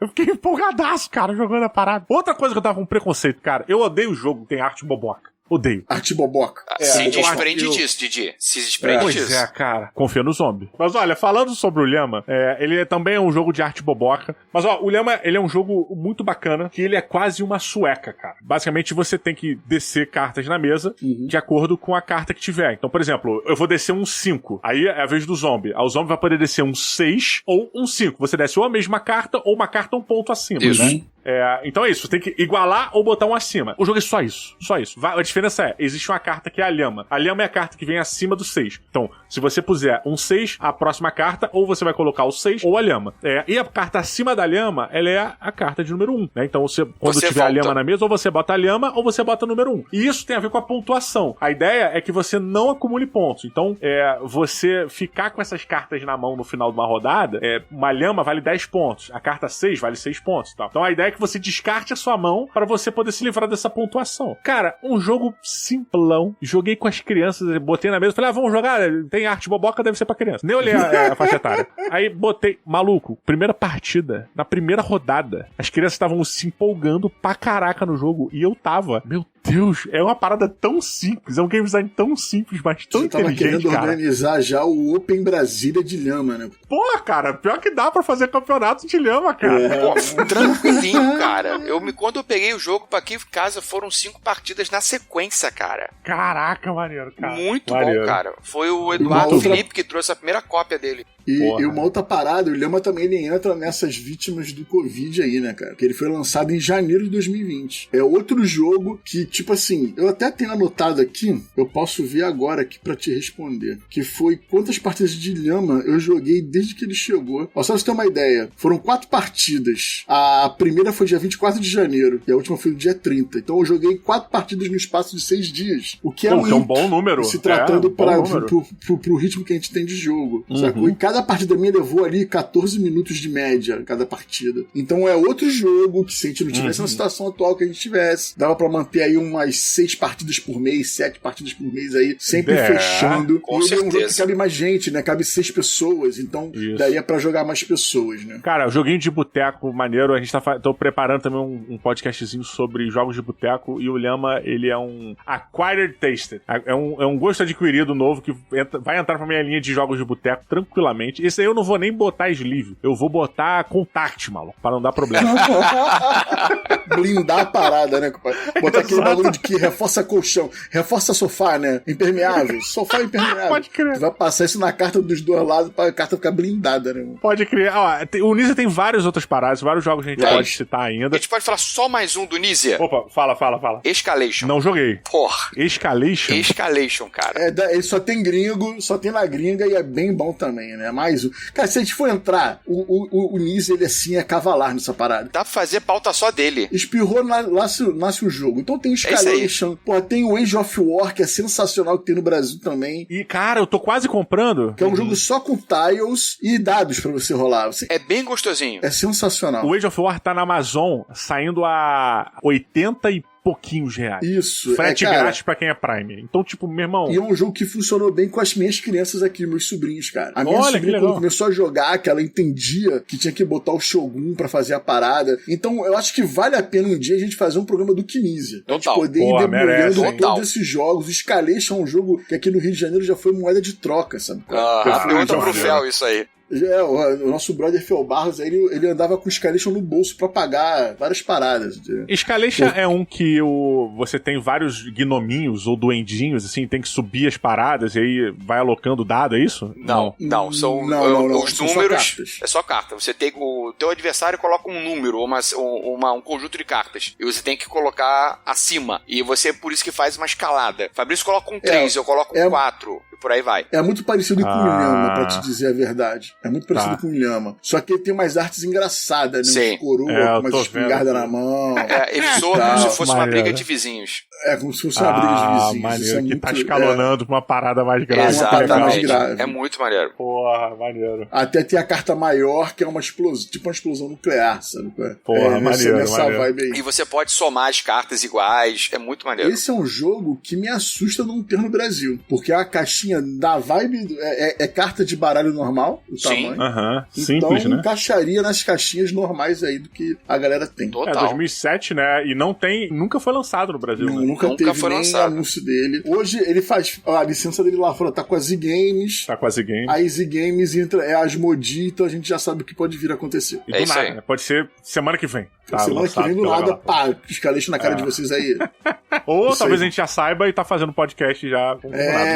Eu fiquei empolgadaço, cara, jogando a parada. Outra coisa que eu tava com preconceito, cara, eu odeio o jogo que tem arte boboca. Odeio. Arte boboca. Se desprende disso, Didi. Se desprende disso. Pois é, cara. Confia no zombie. Mas olha, falando sobre o Lhama, ele também é um jogo de arte boboca. Mas ó, o Lhama, ele é um jogo muito bacana, que ele é quase uma sueca, cara. Basicamente, você tem que descer cartas na mesa de acordo com a carta que tiver. Então, por exemplo, eu vou descer um 5. Aí é a vez do zombie. Aí o zombie vai poder descer um 6 ou um 5. Você desce ou a mesma carta ou uma carta um ponto acima. Isso. Né? Então é isso, você tem que igualar ou botar um acima. O jogo é só isso. A diferença existe uma carta que é a Lhama. A Lhama é a carta que vem acima do 6. Então, se você puser um 6, a próxima carta, ou você vai colocar o 6 ou a Lhama. E a carta acima da Lhama, ela é a carta de número 1, né? Então, quando tiver a Lhama na mesa, ou você bota a Lhama, ou você bota o número 1. E isso tem a ver com a pontuação. A ideia é que você não acumule pontos. Então, você ficar com essas cartas na mão no final de uma rodada, uma Lhama vale 10 pontos. A carta 6 vale 6 pontos. Tá? Então, a ideia é que você descarte a sua mão para você poder se livrar dessa pontuação. Cara, um jogo simplão. Joguei com as crianças, botei na mesa, falei, vamos jogar, tem arte boboca, deve ser pra criança. Nem olhei a faixa etária. Aí botei, maluco, primeira partida, na primeira rodada, as crianças estavam se empolgando pra caraca no jogo, e eu tava, meu Deus, é uma parada tão simples, é um game design tão simples, mas tão inteligente, cara. Você tava querendo organizar já o Open Brasília de Lhama, né? Pô, cara, pior que dá pra fazer campeonato de Lhama, cara. Pô, tranquilinho, cara. Quando eu peguei o jogo pra aqui em casa, foram 5 partidas na sequência, cara. Caraca, maneiro, cara. Muito maneiro. Bom, cara. Foi o Eduardo Felipe que trouxe a primeira cópia dele. E uma outra parada, o Lhama também ele entra nessas vítimas do Covid aí, né, cara? Que ele foi lançado em janeiro de 2020. É outro jogo que, tipo assim, eu até tenho anotado aqui, eu posso ver agora aqui pra te responder, que foi quantas partidas de Lhama eu joguei desde que ele chegou. Ó, só pra você ter uma ideia, foram 4 partidas. A primeira foi dia 24 de janeiro e a última foi no dia 30. Então eu joguei 4 partidas no espaço de 6 dias. O que é muito, um bom número. Se tratando pro ritmo que a gente tem de jogo. Sacou? E cada partida minha levou ali 14 minutos de média, cada partida. Então é outro jogo que se a gente não tivesse na situação atual que a gente tivesse, dava pra manter aí umas 6 partidas por mês, 7 partidas por mês aí, sempre fechando. Com e certeza. é um jogo que cabe mais gente, né? Cabe 6 pessoas, então daria pra jogar mais pessoas, né? Cara, o joguinho de boteco maneiro, a gente tô preparando também um podcastzinho sobre jogos de boteco, e o Lhama, ele é um acquired taste. É um gosto adquirido novo que vai entrar pra minha linha de jogos de boteco tranquilamente. Esse aí eu não vou nem botar sleeve, eu vou botar contact, maluco, pra não dar problema. Blindar a parada, né, compadre? Botar aquele bagulho de que reforça colchão, reforça sofá, né? Impermeável. Sofá impermeável. Pode crer. Tu vai passar isso na carta dos dois lados pra carta ficar blindada, né? Pode crer. O Nizia tem várias outras paradas, vários jogos que a gente pode citar ainda. A gente pode falar só mais um do Nizia? Opa, fala. Escalation. Não joguei. Porra. Escalation, cara. Ele só tem gringo, só tem na gringa e é bem bom também, né? Mas, cara, se a gente for entrar, o Nizia, ele assim, é cavalar nessa parada. Dá pra fazer pauta só dele. Espirrou, nasce o jogo. Então tem o Escalation, tem o Age of War, que é sensacional, que tem no Brasil também. E, cara, eu tô quase comprando. Que é um jogo só com tiles e dados pra você rolar. É bem gostosinho. É sensacional. O Age of War tá na Amazon, saindo a 80 e pouquinhos reais. Isso. Frete grátis pra quem é Prime. Então, tipo, meu irmão... E é um jogo que funcionou bem com as minhas crianças aqui, meus sobrinhos, cara. A minha sobrinha, quando começou a jogar, que ela entendia que tinha que botar o Shogun pra fazer a parada. Então, eu acho que vale a pena um dia a gente fazer um programa do Kinesia. A gente poder ir debulhando todos esses jogos. O Escalation é um jogo que aqui no Rio de Janeiro já foi moeda de troca, sabe? Pergunta pro Fel isso aí. O nosso brother Fel Barros, ele andava com o Escalation no bolso pra pagar várias paradas. Escalation é um que você tem vários gnominhos ou duendinhos, assim, tem que subir as paradas e aí vai alocando dado, é isso? Não. São os números. É só carta. Você tem o teu adversário coloca um número, um conjunto de cartas. E você tem que colocar acima. E você, por isso que faz uma escalada. Fabrício coloca um 3, eu coloco um 4. E por aí vai. É muito parecido com o Lhama, pra te dizer a verdade. É muito parecido com o Lhama. Só que ele tem umas artes engraçadas, né? Sim. Uns coroa, com umas espingardas na mão. Ele soa como se fosse uma briga de vizinhos. É, como se fosse uma briga de vizinhos. Maneiro, que tá escalonando pra uma parada mais grave. Exatamente. É muito maneiro. Porra, maneiro. Até tem a carta maior, que é uma explosão, tipo uma explosão nuclear, sabe? Porra, maneiro. Vibe aí. E você pode somar as cartas iguais. É muito maneiro. Esse é um jogo que me assusta não ter no Brasil. Porque a caixinha da vibe é carta de baralho normal, o tamanho. Simples, então, né? encaixaria nas caixinhas normais aí do que a galera tem. Total. 2007, né? E nunca foi lançado no Brasil. Né? Nunca teve foi nem lançado. Anúncio dele. Hoje ele faz a licença dele lá fora, tá com a Z Games. A Z Games entra, é a Asmodee, então a gente já sabe o que pode vir a acontecer. E do nada, né? Pode ser semana que vem. Semana que vem do nada, pá, Escalation na cara de vocês aí. Ou isso talvez aí. A gente já saiba e tá fazendo podcast já.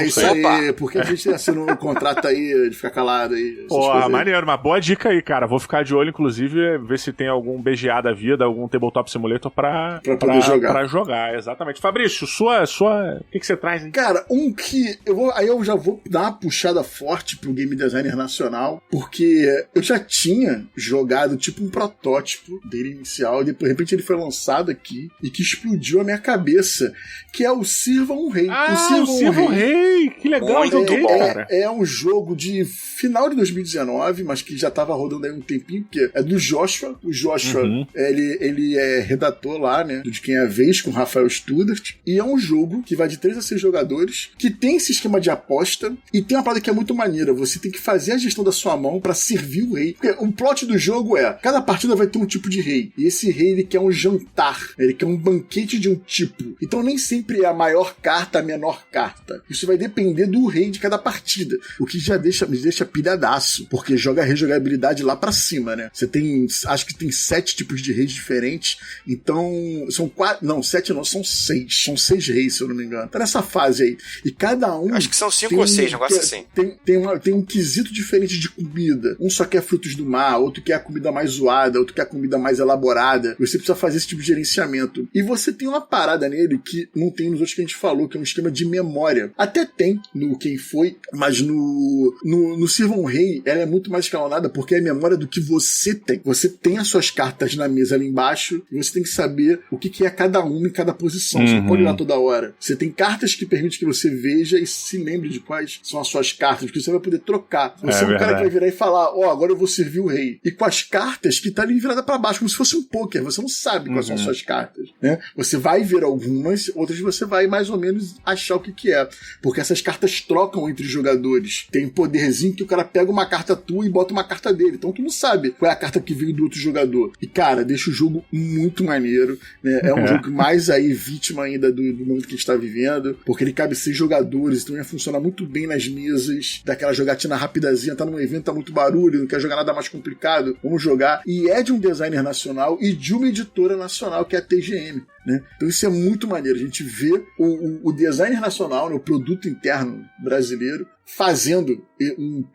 Isso aí, porque a gente assinou um contrato aí de ficar calado aí. Porra, maneiro, uma boa dica aí, cara. Vou ficar de olho, inclusive, ver se tem algum BGA da vida, algum Tabletop Simulator pra poder jogar. Pra jogar, exatamente. Fabrício, o que você traz, hein? Cara, que eu já vou dar uma puxada forte pro game designer nacional, porque eu já tinha jogado tipo um protótipo dele inicial, e de repente ele foi lançado aqui e que explodiu a minha cabeça, que é o Sirva um Rei. O Sirva um Rei! Que legal, cara. É um jogo de final de 2019, mas que já tava rodando aí um tempinho, porque é do Joshua. O Joshua, ele é redator lá, né, do De Quem é a Vez, com o Rafael Studart, e é um jogo que vai de 3 a 6 jogadores, que tem esse esquema de aposta, e tem uma parada que é muito maneira, você tem que fazer a gestão da sua mão pra servir o rei, porque o plot do jogo cada partida vai ter um tipo de rei, e esse rei, ele quer um jantar, ele quer um banquete de um tipo. Então nem sempre é a maior carta, a menor carta. Isso vai depender do rei de cada partida, o que já me deixa pilhadaço, porque joga a rejogabilidade lá pra cima, né? Você tem, acho que tem 7 tipos de reis diferentes, então são 4, não, 7 não, são 6. São 6 reis, se eu não me engano. Tá nessa fase aí. E cada um... Acho que são 5 ou 6, negócio assim. Tem um quesito diferente de comida. Um só quer frutos do mar, outro quer a comida mais zoada, outro quer a comida mais elaborada. Você precisa fazer esse tipo de gerenciamento. E você tem uma parada nele que não tem nos outros que a gente falou, que é um esquema de memória. Até tem no Quem Foi, mas no Sirva um Rei, ela é muito mais escalonada porque é a memória do que você tem. Você tem as suas cartas na mesa ali embaixo e você tem que saber o que é cada uma em cada posição. Você não pode olhar toda hora. Você tem cartas que permitem que você veja e se lembre de quais são as suas cartas, porque você vai poder trocar. Você é um cara que vai virar e falar, agora eu vou servir o rei. E com as cartas que tá ali virada pra baixo, como se fosse um poker. Você não sabe quais são as suas cartas, né? Você vai ver algumas, outras você vai mais ou menos achar o que é. Porque essas cartas trocam entre jogadores. Tem um poderzinho que o cara pega uma carta tua e bota uma carta dele. Então tu não sabe qual é a carta que veio do outro jogador. E, cara, deixa o jogo muito maneiro, né? É um jogo mais aí vítima ainda do momento que a gente tá vivendo, porque ele cabe 6 jogadores, então ia funcionar muito bem nas mesas, daquela jogatina rapidazinha, tá num evento, tá muito barulho, não quer jogar nada mais complicado, vamos jogar. E é de um designer nacional e de uma editora nacional, que é a TGM. Né? Então isso é muito maneiro, a gente vê o designer nacional, né, o produto interno brasileiro, fazendo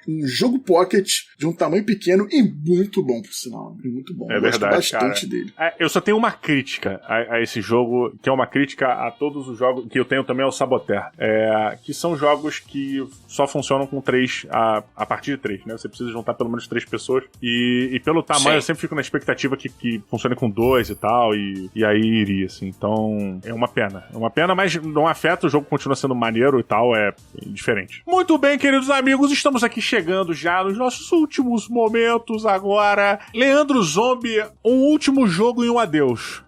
um jogo pocket de um tamanho pequeno e muito bom, por sinal. Muito bom. É verdade, gosto bastante dele. Eu só tenho uma crítica a esse jogo, que é uma crítica a todos os jogos que eu tenho também ao Saboteur. Que são jogos que só funcionam com 3, a partir de 3, né? Você precisa juntar pelo menos 3 pessoas. E pelo tamanho, eu sempre fico na expectativa que funcione com 2 e tal, e aí iria, assim. Então, é uma pena. É uma pena, mas não afeta, o jogo continua sendo maneiro e tal, é diferente. Muito bem, queridos amigos, estamos aqui chegando já nos nossos últimos momentos agora. Leandro Zombie, um último jogo e um adeus.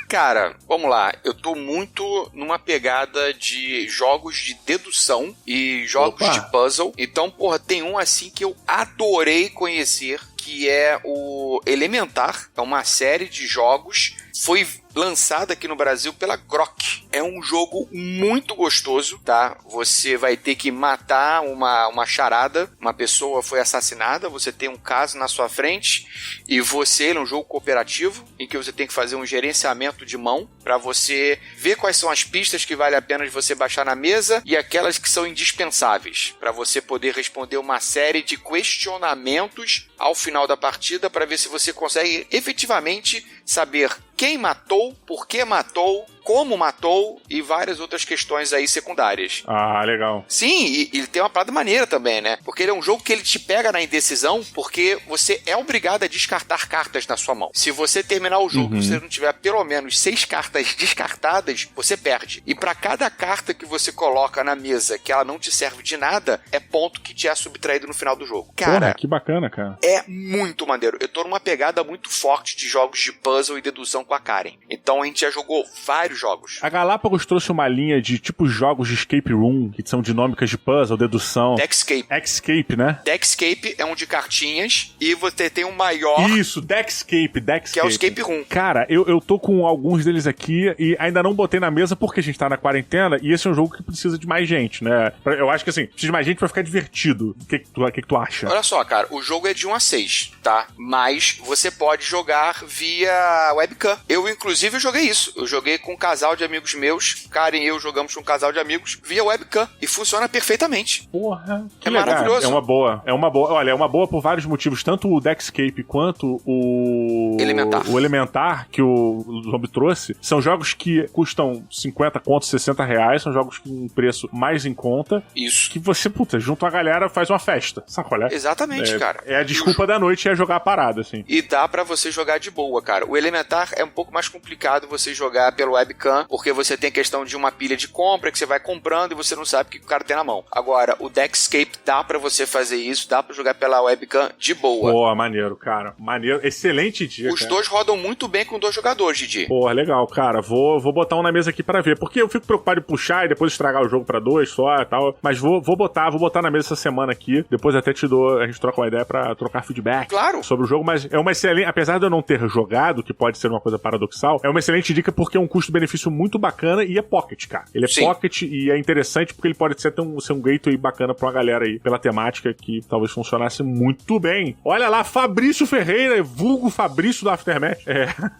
Cara, vamos lá. Eu tô muito numa pegada de jogos de dedução e jogos de puzzle. Então, tem um assim que eu adorei conhecer, que é o Elementar. É uma série de jogos. Foi lançada aqui no Brasil pela Grok. É um jogo muito gostoso, tá? Você vai ter que matar uma charada, uma pessoa foi assassinada, você tem um caso na sua frente e ele é um jogo cooperativo em que você tem que fazer um gerenciamento de mão para você ver quais são as pistas que vale a pena de você baixar na mesa e aquelas que são indispensáveis para você poder responder uma série de questionamentos ao final da partida para ver se você consegue efetivamente saber quem matou, por que matou, como matou e várias outras questões aí secundárias. Ah, legal. Sim, e ele tem uma parada maneira também, né? Porque ele é um jogo que ele te pega na indecisão porque você é obrigado a descartar cartas na sua mão. Se você terminar o jogo e você não tiver pelo menos 6 cartas descartadas, você perde. E pra cada carta que você coloca na mesa que ela não te serve de nada, é ponto que te é subtraído no final do jogo. Cara, porra, que bacana, cara. É muito maneiro. Eu tô numa pegada muito forte de jogos de puzzle e dedução com a Karen. Então a gente já jogou vários jogos. A Galápagos trouxe uma linha de tipos jogos de escape room, que são dinâmicas de puzzle, dedução. Deckscape. Deckscape, né? Deckscape é um de cartinhas e você tem um maior... Isso, Deckscape. Que é o escape room. Cara, eu tô com alguns deles aqui e ainda não botei na mesa porque a gente tá na quarentena e esse é um jogo que precisa de mais gente, né? Eu acho que assim, precisa de mais gente pra ficar divertido. O que tu acha? Olha só, cara, o jogo é de 1 a 6, tá? Mas você pode jogar via webcam. Eu, inclusive, joguei isso. Eu joguei com um casal de amigos meus, Karen e eu jogamos com um casal de amigos via webcam e funciona perfeitamente. Porra, que é legal. Maravilhoso. É uma boa. Olha, é uma boa por vários motivos. Tanto o Deckscape quanto o Elementar que o Zombie trouxe, são jogos que custam 50 contos, 60 reais, são jogos com um preço mais em conta. Isso. Que você, junto a galera, faz uma festa, sabe qual é? Exatamente, cara. É a desculpa da noite é jogar a parada, assim. E dá pra você jogar de boa, cara. O Elementar é um pouco mais complicado você jogar pelo webcam, webcam, porque você tem questão de uma pilha de compra que você vai comprando e você não sabe o que o cara tem na mão. Agora, o Deckscape dá pra você fazer isso, dá pra jogar pela webcam de boa. Pô, maneiro, cara. Maneiro. Excelente dica. Os dois rodam muito bem com 2 jogadores, Didi. Pô, legal, cara. Vou botar um na mesa aqui pra ver, porque eu fico preocupado de puxar e depois estragar o jogo pra 2 só e tal, mas vou botar na mesa essa semana aqui, depois até a gente troca uma ideia pra trocar feedback sobre o jogo, mas é uma excelente, apesar de eu não ter jogado, que pode ser uma coisa paradoxal, é uma excelente dica porque é um custo-benefício muito bacana e é pocket, cara. Ele é pocket e é interessante porque ele pode ser um gateway bacana pra uma galera aí, pela temática que talvez funcionasse muito bem. Olha lá, Fabrício Ferreira, vulgo Fabrício do Aftermath.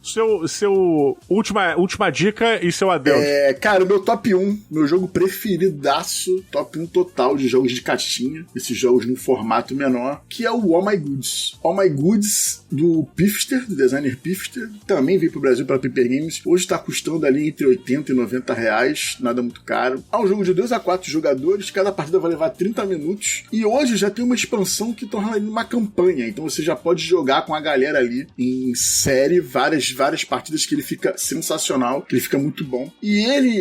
Seu última dica e seu adeus. Cara, o meu top 1, meu jogo preferidaço, top 1 total de jogos de caixinha, esses jogos num formato menor, que é o All My Goods. All My Goods do Pifster, do designer Pifster, também veio pro Brasil pela Paper Games. Hoje tá custando ali entre 80 e 90 reais, nada muito caro. É um jogo de 2 a 4 jogadores, cada partida vai levar 30 minutos, e hoje já tem uma expansão que torna ele uma campanha, então você já pode jogar com a galera ali em série, várias partidas que ele fica sensacional, que ele fica muito bom. E ele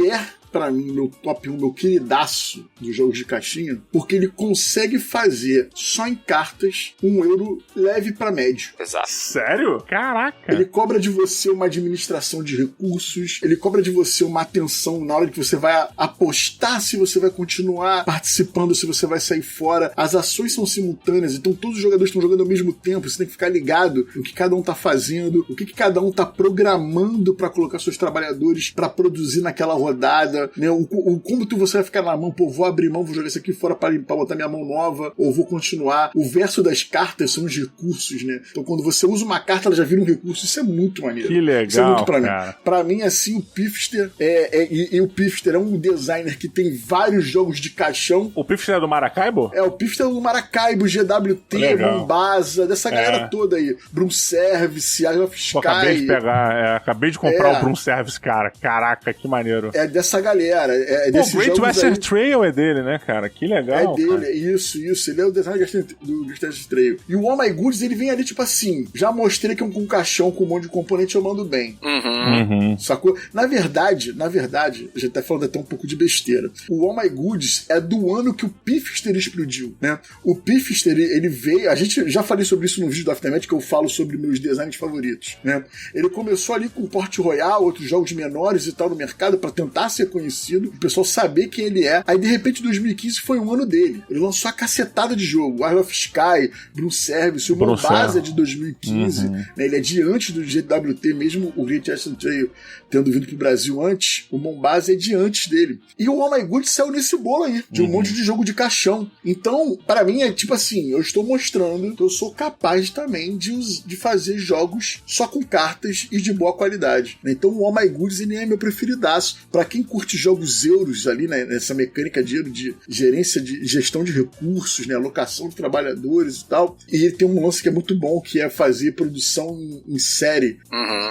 pra mim, meu top 1, meu queridaço dos jogos de caixinha, porque ele consegue fazer só em cartas €1 leve pra médio. Exato. Sério? Caraca! Ele cobra de você uma administração de recursos, ele cobra de você uma atenção na hora que você vai apostar se você vai continuar participando, se você vai sair fora. As ações são simultâneas, então todos os jogadores estão jogando ao mesmo tempo, você tem que ficar ligado no que cada um tá fazendo, o que cada um tá programando pra colocar seus trabalhadores pra produzir naquela rodada. Né, como você vai ficar na mão, pô, vou abrir mão, vou jogar isso aqui fora pra botar minha mão nova, ou vou continuar. O verso das cartas são os recursos, né? Então quando você usa uma carta, ela já vira um recurso. Isso é muito maneiro. Que legal, isso é muito pra cara. mim. Pra mim, assim, o Pifster e o Pifster é um designer que tem vários jogos de caixão. O Pifster é do Maracaibo? O Pifster é do Maracaibo, GWT, Mombasa, dessa galera toda aí. Broom Service, Eye of Sky. Pô, acabei de comprar o Broom Service, cara. Caraca, que maneiro. É dessa galera. O Great Western Trail é dele, né, cara? Que legal. É dele, cara. Isso. Ele é o designer do Great Western Trail. E o All My Goods, ele vem ali tipo assim, já mostrei que com um caixão com um monte de componente eu mando bem. Sacou? Na verdade, a gente tá falando até um pouco de besteira. O All My Goods é do ano que o Pifster explodiu, né? O Pifster, ele veio, a gente já falei sobre isso no vídeo do Aftermath, que eu falo sobre meus designs favoritos, né? Ele começou ali com o Port Royal, outros jogos menores e tal no mercado pra tentar ser conhecido, o pessoal saber quem ele é. Aí de repente 2015 foi um ano dele. Ele lançou a cacetada de jogo, Eye of Sky, Broom Service, o Mombasa de 2015, né? Ele é de antes do GWT, mesmo o Great Western Trail tendo vindo pro Brasil antes, o Mombasa é de antes dele. E o All My Goods saiu nesse bolo aí, de um monte de jogo de caixão. Então, pra mim é tipo assim, eu estou mostrando que eu sou capaz também de fazer jogos só com cartas e de boa qualidade. Então o All My Goods ele é meu preferidaço. Pra quem curte jogos euros ali, né, nessa mecânica de gerência, de gestão de recursos, né, alocação de trabalhadores e tal. E ele tem um lance que é muito bom, que é fazer produção em série.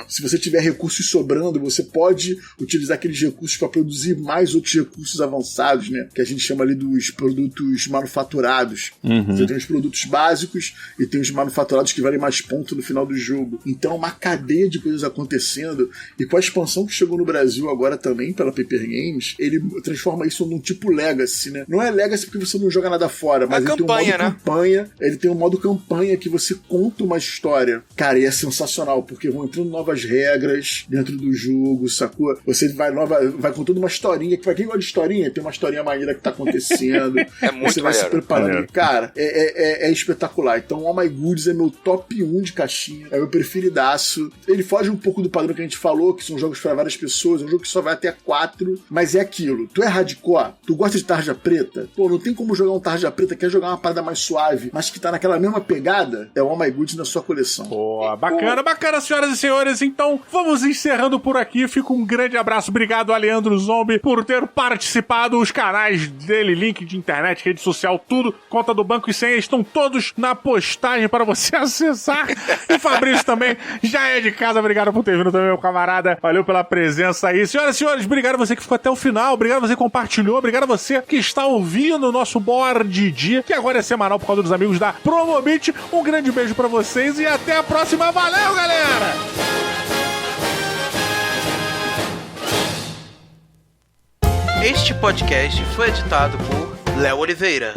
Se você tiver recursos sobrando, você pode utilizar aqueles recursos para produzir mais outros recursos avançados, né, que a gente chama ali dos produtos manufaturados. Você tem os produtos básicos e tem os manufaturados que valem mais ponto no final do jogo. Então é uma cadeia de coisas acontecendo, e com a expansão que chegou no Brasil agora também pela Paper Games, ele transforma isso num tipo Legacy, né? Não é Legacy porque você não joga nada fora, mas ele tem um modo campanha, ele tem um modo campanha que você conta uma história. Cara, e é sensacional, porque vão entrando novas regras dentro do jogo, sacou? Você vai contando uma historinha, que pra quem gosta de historinha, tem uma historinha maneira que tá acontecendo. É muito você vai se preparando. Cara, é espetacular. Então, All My Goods é meu top 1 de caixinha, é meu preferidaço. Ele foge um pouco do padrão que a gente falou, que são jogos pra várias pessoas, é um jogo que só vai até 4, mas é aquilo. Tu é hardcore, tu gosta de tarja preta, pô, não tem como jogar um tarja preta, quer jogar uma parada mais suave, mas que tá naquela mesma pegada, é o All My Goods na sua coleção. Pô, bacana, senhoras e senhores. Então, vamos encerrando por aqui. Fica um grande abraço. Obrigado, Aleandro Zombie, por ter participado. Os canais dele, link de internet, rede social, tudo, conta do banco e senha, estão todos na postagem para você acessar. E Fabrício também já é de casa. Obrigado por ter vindo também, meu camarada. Valeu pela presença aí. Senhoras e senhores, obrigado a você que ficou até o final. Obrigado a você que compartilhou. Obrigado a você que está ouvindo o nosso Board Dia, que agora é semanal por causa dos amigos da Promobit. Um grande beijo pra vocês e até a próxima. Valeu, galera! podcast foi editado por Léo Oliveira.